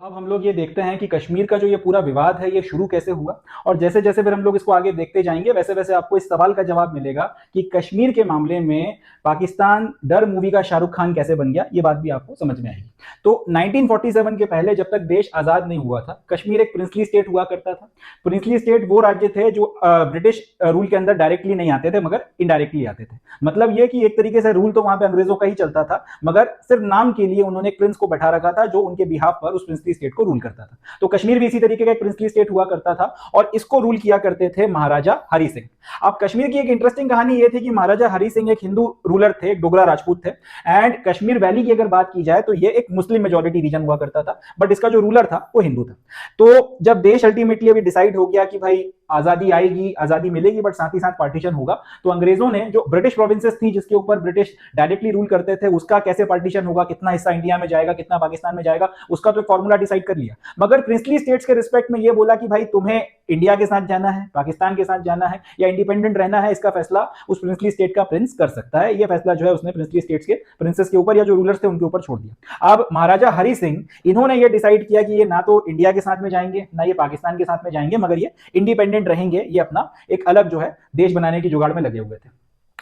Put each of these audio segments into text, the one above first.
अब हम लोग ये देखते हैं कि कश्मीर का जो ये पूरा विवाद है ये शुरू कैसे हुआ। और जैसे जैसे फिर हम लोग इसको आगे देखते जाएंगे वैसे वैसे आपको इस सवाल का जवाब मिलेगा कि कश्मीर के मामले में पाकिस्तान डर मूवी का शाहरुख खान कैसे बन गया, ये बात भी आपको समझ में आएगी। तो 1947 के पहले जब तक देश आजाद नहीं हुआ था, कश्मीर एक प्रिंसली स्टेट हुआ करता था। प्रिंसली स्टेट वो राज्य थे जो ब्रिटिश रूल के अंदर डायरेक्टली नहीं आते थे मगर इनडायरेक्टली आते थे। मतलब ये कि एक तरीके से रूल तो वहां पे अंग्रेजों का ही चलता था, मगर सिर्फ नाम के लिए उन्होंने एक प्रिंस को बैठा रखा था जो उनके बिहाफ पर उस प्रिंसली स्टेट को रूल करता था। तो कश्मीर भी इसी तरीके का एक प्रिंसली स्टेट हुआ करता था और इसको रूल किया करते थे महाराजा हरि सिंह। अब कश्मीर की एक इंटरेस्टिंग कहानी यह थी कि महाराजा हरि सिंह एक हिंदू रूलर थे, एक डोगरा राजपूत थे। एंड कश्मीर वैली की अगर बात की जाए तो ये एक मुस्लिम मेजोरिटी रीजन हुआ करता था, बट इसका जो रूलर था वो हिंदू था। तो जब देश अल्टीमेटली अभी डिसाइड हो गया कि भाई आजादी आएगी, आजादी मिलेगी, बट साथ ही साथ पार्टीशन होगा, तो अंग्रेजों ने जो ब्रिटिश प्रोविंसेस थी जिसके ऊपर ब्रिटिश डायरेक्टली रूल करते थे उसका कैसे पार्टीशन होगा, कितना हिस्सा इंडिया में जाएगा, कितना पाकिस्तान में जाएगा, उसका तो फॉर्मूला डिसाइड कर लिया। मगर प्रिंसली स्टेट्स के रिस्पेक्ट में ये बोला कि भाई तुम्हें इंडिया के साथ जाना है, पाकिस्तान के साथ जाना है या इंडिपेंडेंट रहना है, इसका फैसला उस प्रिंसली स्टेट का प्रिंस कर सकता है। यह फैसला जो है उसने प्रिंसली स्टेट्स के प्रिंसेस के ऊपर या जो रूलर्स थे उनके ऊपर छोड़ दिया। अब महाराजा हरि सिंह इन्होंने ये डिसाइड किया कि ये ना तो इंडिया के साथ में जाएंगे ना ये पाकिस्तान के साथ में जाएंगे, मगर ये इंडिपेंडेंट रहेंगे, ये अपना एक अलग जो है देश बनाने की जुगाड़ में लगे हुए थे।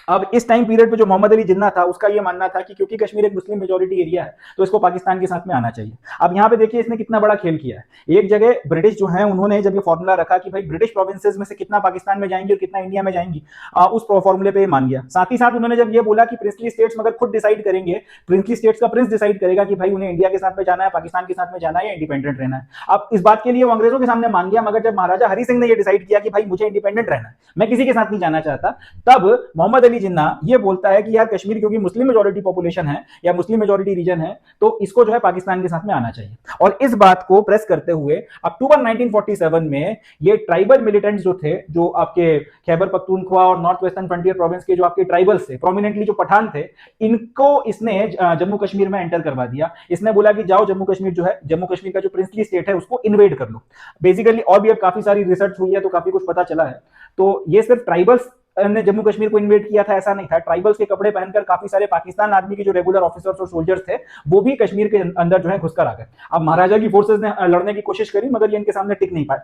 अब इस टाइम पीरियड पे जो मोहम्मद अली जिन्ना था उसका ये मानना था कि क्योंकि कश्मीर एक मुस्लिम मेजोरिटी एरिया है तो इसको पाकिस्तान के साथ में आना चाहिए। अब यहाँ पे देखिए इसने कितना बड़ा खेल किया है। एक जगह ब्रिटिश जो है उन्होंने जब ये फॉर्मूला रखा कि भाई ब्रिटिश प्रोविंसेस में से कितना पाकिस्तान में जाएंगी और कितना इंडिया में जाएंगी, उस फॉर्मूले पे मान गया। साथ ही साथ उन्होंने जब ये बोला कि प्रिंसली स्टेट्स मगर खुद डिसाइड करेंगे, प्रिंसली स्टेट्स का प्रिंस डिसाइड करेगा कि भाई उन्हें इंडिया के साथ में जाना है, पाकिस्तान के साथ में जाना है या इंडिपेंडेंट रहना है। अब इस बात के लिए वो अंग्रेजों के सामने मान गया, मगर जब महाराजा हरि सिंह ने ये डिसाइड किया कि भाई मुझे इंडिपेंडेंट रहना है, मैं किसी के साथ नहीं जाना चाहता, तब मोहम्मद अली जिन्ना ये बोलता है कि यार कश्मीर क्योंकि मुस्लिम मेजोरिटी पॉपुलेशन है या मुस्लिम मेजोरिटी रीजन है तो इसको जो है पाकिस्तान के साथ में आना चाहिए। और इस बात को प्रेस करते हुए अक्टूबर 1947 में ये ट्राइबल मिलिटेंट्स जो थे, जो आपके खैबर पख्तूनख्वा और नॉर्थ वेस्टर्न फ्रंटियर प्रोविंस के जो आपके ट्राइबल्स थे, प्रोमिनेंटली जो पठान थे, इनको इसने जम्मू कश्मीर में एंटर करवा दिया। इसने बोला कि जाओ जम्मू कश्मीर जो है, जम्मू कश्मीर का जो प्रिंसली स्टेट है उसको इन्वेड कर लो। बेसिकली और भी अब काफी सारी रिसर्च हुई है तो काफी कुछ पता चला है। तो ये सिर्फ ट्राइबल्स ने जम्मू कश्मीर को इन्वेड किया था ऐसा नहीं था। ट्राइबल्स के कपड़े पहनकर काफी सारे पाकिस्तान आर्मी के जो रेगुलर ऑफिसर्स और सोल्जर्स थे वो भी कश्मीर के अंदर जो है घुसकर आ गए। अब महाराजा की फोर्सेस ने लड़ने की कोशिश करी मगर ये इनके सामने टिक नहीं पाए।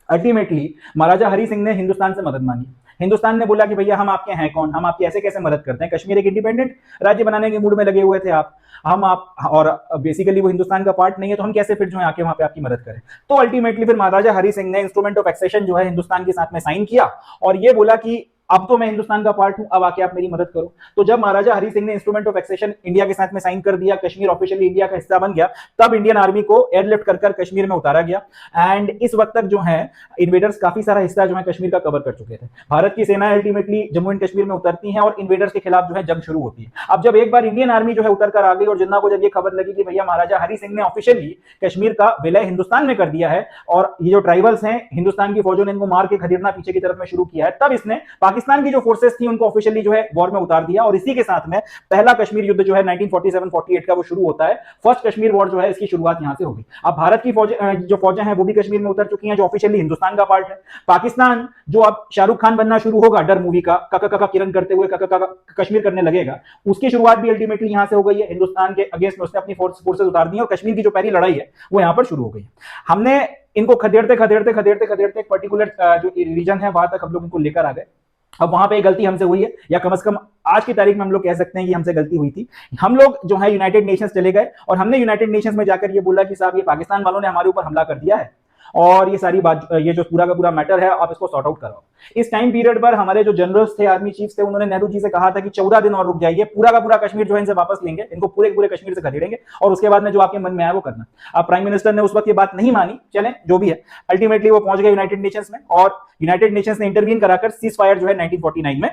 अल्टीमेटली महाराजा हरि सिंह ने हिंदुस्तान से मदद मांगी। हिंदुस्तान ने बोला कि भैया हम आपके हैं कौन, हम आपकी ऐसे कैसे मदद करते हैं, कश्मीर एक इंडिपेंडेंट राज्य बनाने के मूड में लगे हुए थे आप और बेसिकली वो हिंदुस्तान का पार्ट नहीं है तो हम कैसे फिर जो है आके वहां पे आपकी मदद करें। तो अल्टीमेटली फिर महाराजा हरि सिंह ने इंस्ट्रूमेंट ऑफ एक्सेशन जो है हिंदुस्तान के साथ में साइन किया और ये बोला कि अब तो मैं हिंदुस्तान का पार्ट हूं, अब आके आप मेरी मदद करो। तो जब महाराजा हरि सिंह ने इंस्ट्रूमेंट ऑफ एक्सेशन इंडिया के साथ में साइन कर दिया, कश्मीर ऑफिशियली इंडिया का हिस्सा बन गया, तब इंडियन आर्मी को एयरलिफ्ट कर कर कश्मीर में उतारा गया। एंड इस वक्त तक जो है इन्वेडर्स काफी सारा हिस्सा जो है कश्मीर का कवर कर चुके थे। भारत की सेना अल्टीमेटली जम्मू एंड कश्मीर में उतरती है और इन्वेडर्स के खिलाफ जो है जंग शुरू होती है। अब जब एक बार इंडियन आर्मी जो है उतर कर आ गई और जिन्ना को जब ये खबर लगी कि भैया महाराजा हरि सिंह ने ऑफिशियली कश्मीर का विलय हिंदुस्तान में कर दिया है और ये जो ट्राइबल्स हैं हिंदुस्तान की फौजों ने इनको मार के खदेड़ना पीछे की तरफ में शुरू किया है, तब इसने पाकिस्तान की जो फोर्सेस थी उनको ऑफिशियली जो है वॉर में उतार दिया। और इसी के साथ में पहला कश्मीर युद्ध जो है 1947-48 का वो शुरू होता है। फर्स्ट कश्मीर वॉर जो है इसकी शुरुआत यहां से हो गई। अब भारत की जो फौजें हैं वो भी कश्मीर में उतर चुकी हैं जो ऑफिशियली हिंदुस्तान का पार्ट है। पाकिस्तान जो अब शाहरुख खान बनना शुरू होगा डर मूवी का काका काका किरण करते हुए काका काका कश्मीर करने लगेगा, उसकी शुरुआत भी अल्टीमेटली यहां से हो गई है। हिंदुस्तान के अगेंस्ट में उसने अपनी फोर्सेस उतार दी और कश्मीर की जो पहली लड़ाई है वो यहां पर शुरू हो गई। हमने इनको खदेड़ते खदेड़ते खदेड़ते खदेड़ते एक पर्टिकुलर जो रीजन है वहां तक हम लोग इनको लेकर आ गए। अब वहां पे गलती हमसे हुई है या कम से कम आज की तारीख में हम लोग कह सकते हैं कि हमसे गलती हुई थी। हम लोग जो है यूनाइटेड नेशंस चले गए और हमने यूनाइटेड नेशंस में जाकर ये बोला कि साहब ये पाकिस्तान वालों ने हमारे ऊपर हमला कर दिया है और ये सारी बात, ये जो पूरा का पूरा मैटर है आप इसको सॉर्ट आउट कराओ। इस टाइम पीरियड पर हमारे जो जनरल्स थे, आर्मी चीफ्स थे, उन्होंने नेहरू जी से कहा था कि 14 दिन और रुक जाइए, पूरा का पूरा कश्मीर जो है इनसे वापस लेंगे, इनको पूरे पूरे कश्मीर से खदेड़ेंगे और उसके बाद में जो आपके मन में आया वो करना। अब प्राइम मिनिस्टर ने उस वक्त ये बात नहीं मानी, चले जो भी है, अल्टीमेटली वो पहुंच गए यूनाइटेड नेशंस में और यूनाइटेड नेशंस ने इंटरवीन कराकर सीज फायर जो है 1949 में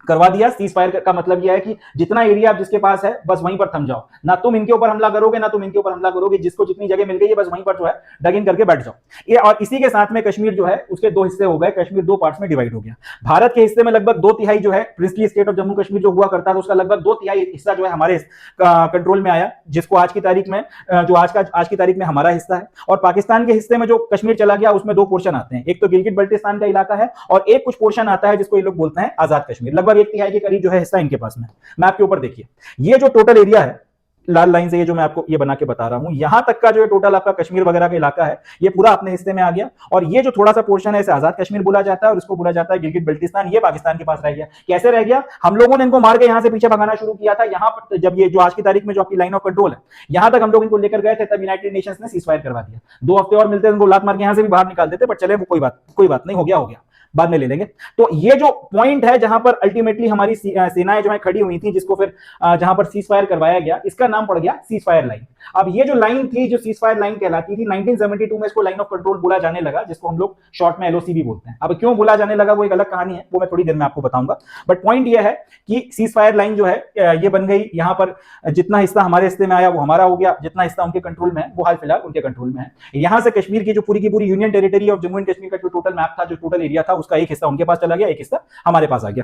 करवा दिया। सीज फायर का मतलब यह है कि जितना एरिया आप जिसके पास है बस वहीं पर थम जाओ, ना तुम इनके ऊपर हमला करोगे ना तुम इनके ऊपर हमला करोगे, जिसको जितनी जगह मिल गई है बस वहीं पर जो है डग इन करके बैठ जाओ ये। और इसी के साथ में कश्मीर जो है उसके दो हिस्से हो गए, कश्मीर दो पार्ट्स में डिवाइड हो गया। भारत के हिस्से में लगभग 2/3 जो है princely state of Jammu Kashmir जो हुआ करता था उसका लगभग 2/3 हिस्सा जो है हमारे कंट्रोल में आया, जिसको आज की तारीख में जो आज की तारीख में हमारा हिस्सा है। और पाकिस्तान के हिस्से में जो कश्मीर चला गया उसमें दो पोर्शन आते हैं, एक तो गिलगित बल्टिस्तान का इलाका है और एक कुछ पोर्शन आता है जिसको ये लोग बोलते हैं आजाद कश्मीर। लगभग 1/3 के करीब जो है हिस्सा इनके पास में। मैप के ऊपर देखिए ये जो टोटल एरिया है लाल लाइन से ये जो मैं आपको ये बना के बता रहा हूं, यहां तक का जो है टोटल आपका कश्मीर वगैरह का इलाका है, ये पूरा अपने हिस्से में आ गया। और ये जो थोड़ा सा पोर्शन है इसे आजाद कश्मीर बोला जाता है और इसको बोला जाता है गिलगित बल्टिस्तान, ये पाकिस्तान के पास रह गया। कैसे रह गया? हम लोगों ने इनको मार के यहां से पीछे भगाना शुरू किया था। यहां पर जब ये जो आज की तारीख में जो आपकी लाइन ऑफ कंट्रोल है, यहां तक हम लोग इनको लेकर गए थे, तब यूनाइटेड नेशंस ने सीज फायर करवा दिया। 2 हफ्ते और मिलते उनको लात मार के यहां से भी बाहर निकाल देते, बट चले वो कोई बात नहीं, हो गया हो गया, बाद में ले लेंगे। तो ये जो पॉइंट है जहां पर अल्टीमेटली हमारी सेनाएं जो है खड़ी हुई थी, जिसको फिर जहां पर सीज फायर करवाया गया, इसका नाम पड़ गया सीज फायर लाइन। अब ये जो लाइन थी, जो सीज फायर लाइन कहलाती थी, 1972 में इसको लाइन ऑफ कंट्रोल बोला जाने लगा, जिसको हम लोग शॉर्ट में एलओसी भी बोलते हैं। अब क्यों बोला जाने लगा वो एक अलग कहानी है, वो मैं थोड़ी देर में आपको बताऊंगा। बट पॉइंट ये है कि सीज फायर लाइन जो है ये बन गई। यहां पर जितना हिस्सा हमारे हिस्से में आया वो हमारा हो गया, जितना हिस्सा उनके कंट्रोल में है वो हाल फिलहाल उनके कंट्रोल में है। यहां से कश्मीर की जो पूरी union territory of Jammu and Kashmir का जो टोटल मैप था, जो टोटल एरिया था, उसका एक हिस्सा उनके पास चला गया, एक हिस्सा हमारे पास आ गया।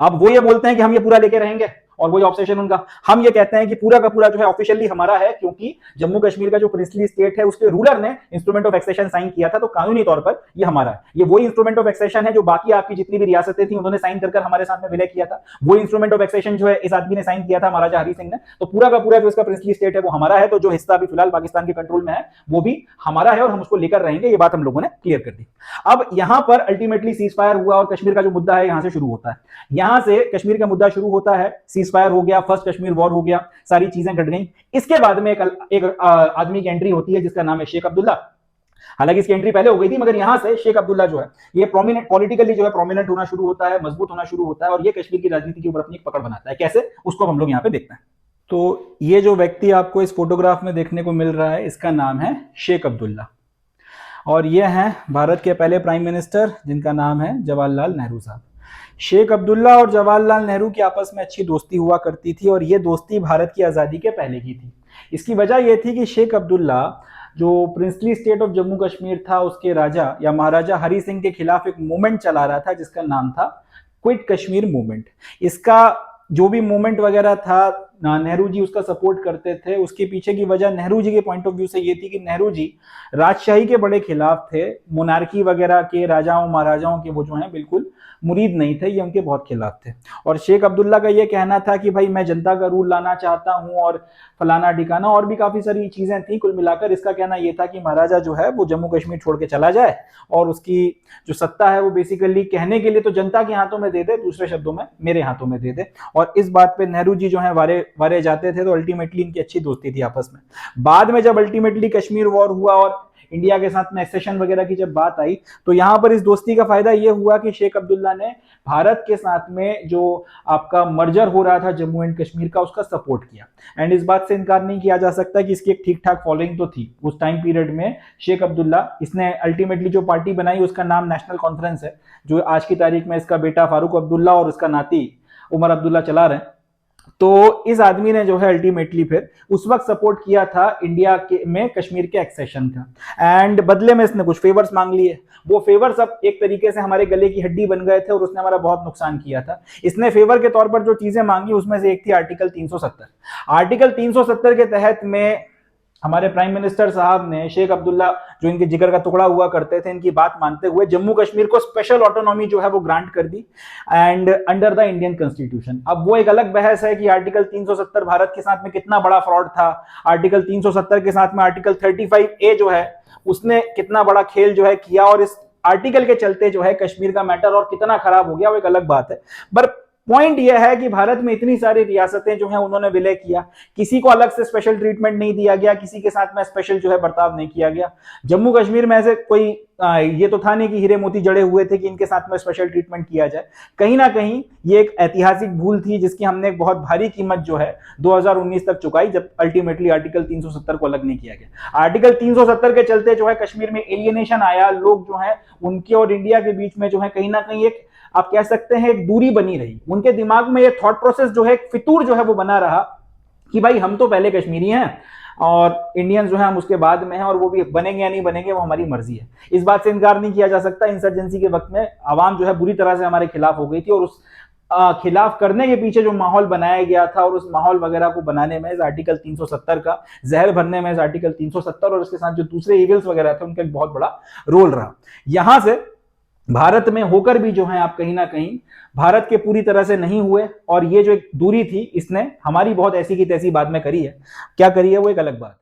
अब वो ये बोलते हैं कि हम ये पूरा लेके रहेंगे, और वही ऑब्सेशन उनका। हम ये कहते हैं कि पूरा का पूरा जो है ऑफिशियली हमारा है, क्योंकि जम्मू कश्मीर का जो प्रिंसली स्टेट है उसके रूलर ने इंस्ट्रूमेंट ऑफ एक्सेशन साइन किया था, तो कानूनी तौर पर ये हमारा है। ये वही इंस्ट्रूमेंट ऑफ एक्सेशन है जो बाकी आपकी जितनी भी रियासतें थी उन्होंने साइन कर हमारे साथ में विलय किया था। वो इंस्ट्रूमेंट ऑफ एक्सेशन जो है इस आदमी ने साइन किया था, महाराजा हरि सिंह ने। तो पूरा का पूरा जो इसका प्रिंसली स्टेट है वो हमारा है। तो जो हिस्सा अभी फिलहाल पाकिस्तान के कंट्रोल में है वो भी हमारा है और हम उसको लेकर रहेंगे, ये बात हम लोगों ने क्लियर कर दी। अब यहां पर अल्टीमेटली सीज फायर हुआ और कश्मीर का जो मुद्दा है यहां से शुरू होता है। यहां से कश्मीर का मुद्दा शुरू होता है, सीज फायर हो गया, फर्स्ट कश्मीर वॉर हो गया, सारी चीजें घट गई। इसके बाद में एक आदमी की एंट्री होती है जिसका नाम है शेख अब्दुल्ला। हालांकि इसकी एंट्री पहले हो गई थी, मगर यहां से शेख अब्दुल्ला जो है ये प्रोमिनेंट पॉलिटिकली जो है प्रोमिनेंट होना शुरू होता है, मजबूत होना शुरू होता है, और ये कश्मीर की राजनीति के ऊपर अपनी एक पकड़ बनाता है। कैसे, उसको हम लोग यहां पे देखते हैं। तो ये जो व्यक्ति आपको इस फोटोग्राफ में देखने को मिल रहा है, इसका नाम है शेख अब्दुल्ला, और ये हैं भारत के पहले प्राइम मिनिस्टर जिनका नाम है जवाहरलाल नेहरू साहब। शेख अब्दुल्ला और जवाहरलाल नेहरू की आपस में अच्छी दोस्ती हुआ करती थी, और ये दोस्ती भारत की आज़ादी के पहले की थी। इसकी वजह यह थी कि शेख अब्दुल्ला जो princely state of Jammu Kashmir था, उसके राजा या महाराजा हरि सिंह के खिलाफ एक मूवमेंट चला रहा था जिसका नाम था क्विट कश्मीर मूवमेंट। इसका जो भी मूवमेंट वगैरह था, नेहरू जी उसका सपोर्ट करते थे। उसके पीछे की वजह नेहरू जी के पॉइंट ऑफ व्यू से ये थी कि नेहरू जी राजशाही के बड़े खिलाफ थे, मोनार्की वगैरह के, राजाओं महाराजाओं के वो जो हैं बिल्कुल मुरीद नहीं थे, ये उनके बहुत खिलाफ थे। और शेख अब्दुल्ला का ये कहना था कि भाई मैं जनता का रूल लाना चाहता हूं और फलाना ठिकाना, और भी काफी सारी चीजें थी। कुल मिलाकर इसका कहना यह था कि महाराजा जो है वो जम्मू कश्मीर छोड़ के चला जाए और उसकी जो सत्ता है वो बेसिकली कहने के लिए तो जनता के हाथों में दे दे, दूसरे शब्दों में मेरे हाथों में दे दे। और इस बात पे नेहरू जी जो है वारे जाते थे, तो अल्टीमेटली इनकी अच्छी दोस्ती थी आपस में। बाद में जब अल्टीमेटली कश्मीर वॉर हुआ और इंडिया के साथ में एक्सेशन वगैरह की जब बात आई, तो यहां पर इस दोस्ती का फायदा यह हुआ कि शेख अब्दुल्ला ने भारत के साथ में जो आपका मर्जर हो रहा था जम्मू एंड कश्मीर का, उसका सपोर्ट किया। एंड इस बात से इनकार नहीं किया जा सकता कि इसकी एक ठीक ठाक फॉलोइंग तो थी उस टाइम पीरियड में। शेख अब्दुल्ला इसने अल्टीमेटली जो पार्टी बनाई उसका नाम नेशनल कॉन्फ्रेंस है, जो आज की तारीख में इसका बेटा फारूक अब्दुल्ला और उसका नाती उमर अब्दुल्ला चला रहे हैं। तो इस आदमी ने जो है अल्टीमेटली फिर उस वक्त सपोर्ट किया था इंडिया के में कश्मीर के एक्सेशन का, एंड बदले में इसने कुछ फेवर्स मांग लिए। वो फेवर्स अब एक तरीके से हमारे गले की हड्डी बन गए थे और उसने हमारा बहुत नुकसान किया था। इसने फेवर के तौर पर जो चीजें मांगी उसमें से एक थी आर्टिकल 370। आर्टिकल 370 के तहत में हमारे प्राइम मिनिस्टर साहब ने शेख अब्दुल्ला, जो इनके जिगर का टुकड़ा हुआ करते थे, इनकी बात मानते हुए जम्मू कश्मीर को स्पेशल ऑटोनॉमी जो है वो ग्रांट कर दी, and under the Indian constitution. अब वो एक अलग बहस है कि आर्टिकल 370 भारत के साथ में कितना बड़ा फ्रॉड था। आर्टिकल 370 के साथ में आर्टिकल 35A जो है उसने कितना बड़ा खेल जो है किया, और इस आर्टिकल के चलते जो है कश्मीर का मैटर और कितना खराब हो गया वो एक अलग बात है। पर पॉइंट यह है कि भारत में इतनी सारी रियासतें जो हैं उन्होंने विलय किया, किसी को अलग से स्पेशल ट्रीटमेंट नहीं दिया गया, किसी के साथ में स्पेशल जो है बर्ताव नहीं किया गया। जम्मू कश्मीर में ऐसे कोई ये तो था नहीं कि हीरे मोती जड़े हुए थे कि इनके साथ में स्पेशल ट्रीटमेंट किया जाए। कहीं ना कहीं ये एक ऐतिहासिक भूल थी जिसकी हमने एक बहुत भारी कीमत जो है 2019 तक चुकाई, जब अल्टीमेटली आर्टिकल 370 को अलग नहीं किया गया। आर्टिकल 370 के चलते जो है कश्मीर में एलियनेशन आया, लोग जो है उनके और इंडिया के बीच में जो है कहीं ना कहीं एक आप कह सकते हैं एक दूरी बनी रही। उनके दिमाग में ये थॉट प्रोसेस जो है, फितूर जो है वो बना रहा कि भाई हम तो पहले कश्मीरी हैं और इंडियन जो है हम उसके बाद में हैं, और वो भी बनेंगे या नहीं बनेंगे वो हमारी मर्जी है। इस बात से इनकार नहीं किया जा सकता। इंसर्जेंसी के वक्त में आवाम जो है बुरी तरह से हमारे खिलाफ हो गई थी, और उस खिलाफ करने के पीछे जो माहौल बनाया गया था और उस माहौल वगैरह को बनाने में इस आर्टिकल 370 का, जहर भरने में इस आर्टिकल 370 और उसके साथ जो दूसरे इविल्स वगैरह थे उनका एक बहुत बड़ा रोल रहा। यहां से भारत में होकर भी जो है आप कहीं ना कहीं भारत के पूरी तरह से नहीं हुए, और ये जो एक दूरी थी इसने हमारी बहुत ऐसी की तैसी बाद में करी है। क्या करी है वो एक अलग बात।